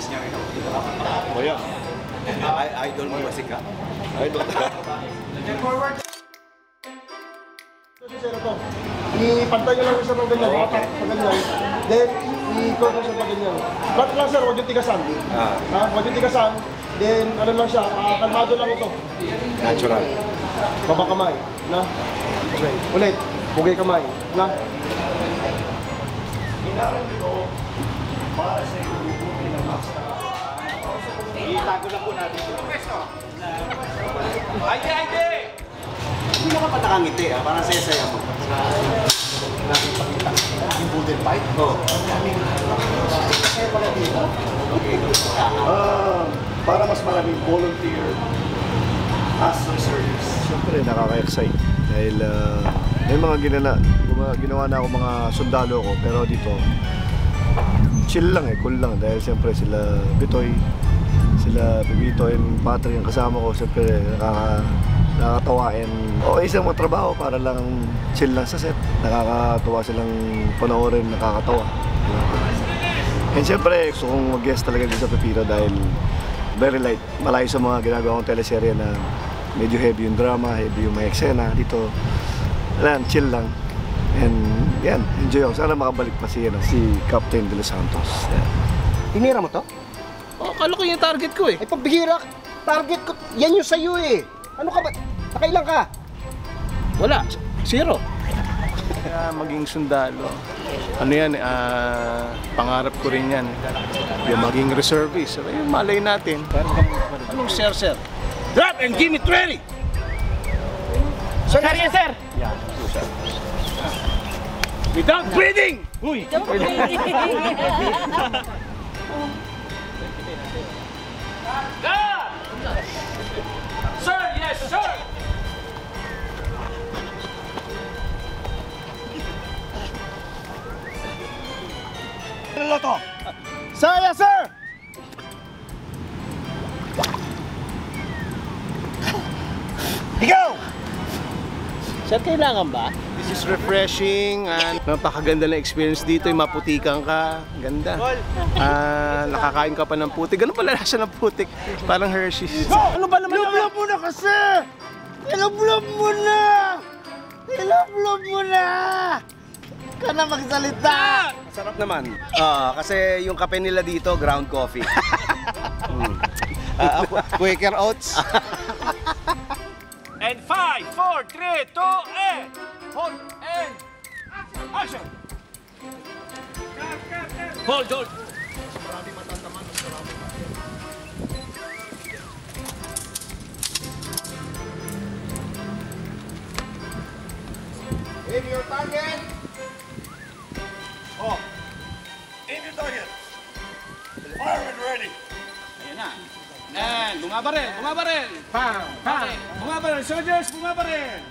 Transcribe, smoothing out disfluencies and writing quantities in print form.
business niya ngayon. O yan. Idol mo ba si Ka? Idol. Forward. Ito si Sir to. Ipantay nyo lang siya ng ganyan. Okay. Pag ganyan. Then, i-core mo siya pag ganyan. Flat lang sir, huwag yung tigasan. Huwag yung tigasan. Then, ano lang siya, kalmado lang ito. Natural. Baba kamay. Na? Okay. Ulit. Bugay kamay. Na? Itago lang po natin. Ay! Hindi mo ka pa nakangiti, parang saya-saya mo. Yung bullet fight? Oo. Kaya pala dito? Okay. Para mas maraming volunteer as reservists. Siyempre nakaka-excite dahil may mga ginawa na ako mga sundalo ko, pero dito chill lang cool lang dahil siyempre sila Bitoy, sila Bibito and Patrick ang kasama ko, siyempre nakakatawa and isang mga trabaho para lang chill lang sa set, nakakatawa silang panoorin, nakakatawa. And siyempre gusto kong mag-guest talaga dito sa Pepito dahil very light, malayo sa mga ginagawa kong teleserye na medyo heavy yung drama, heavy yung may eksena. Dito, chill lang. And yan, enjoy ako. Sana makabalik pa si Captain De Los Santos. Tinira mo to? Oh, akala ko yung target ko eh. Ay, pagbihira. Target ko, yan yung sa'yo eh. Ano ka ba? Nakailang ka? Wala, 0. Kaya maging sundalo. Ano yan, pangarap ko rin yan. Yung maging reservist. Yung malay natin. Anong sir? Drop and give me 20! Sir, yes, sir! Yeah, sir. Without breathing! Uy! Sir, yes, sir! Ano to? Saya, sir! Ikaw! Sir, kailangan ba? This is refreshing and napakaganda na experience dito. Yung maputikan ka. Ganda. Nakakain ka pa ng putik. Ganun pala lasa ng putik. Parang Hershey's. Ano ba naman? Ilab-lab mo na kasi! Ilab-lab mo na! Ilab-lab mo na! Ka na magsalita! Sarap naman. Kasi yung kape nila dito, ground coffee. Quaker Oats. And 5, 4, 3, 2, and hold and action. Hold. In your target! In your target! Fire and ready! Ayan na. And bumabaril. Bang! Bang! Bumabaril. Soldiers, bumabaril.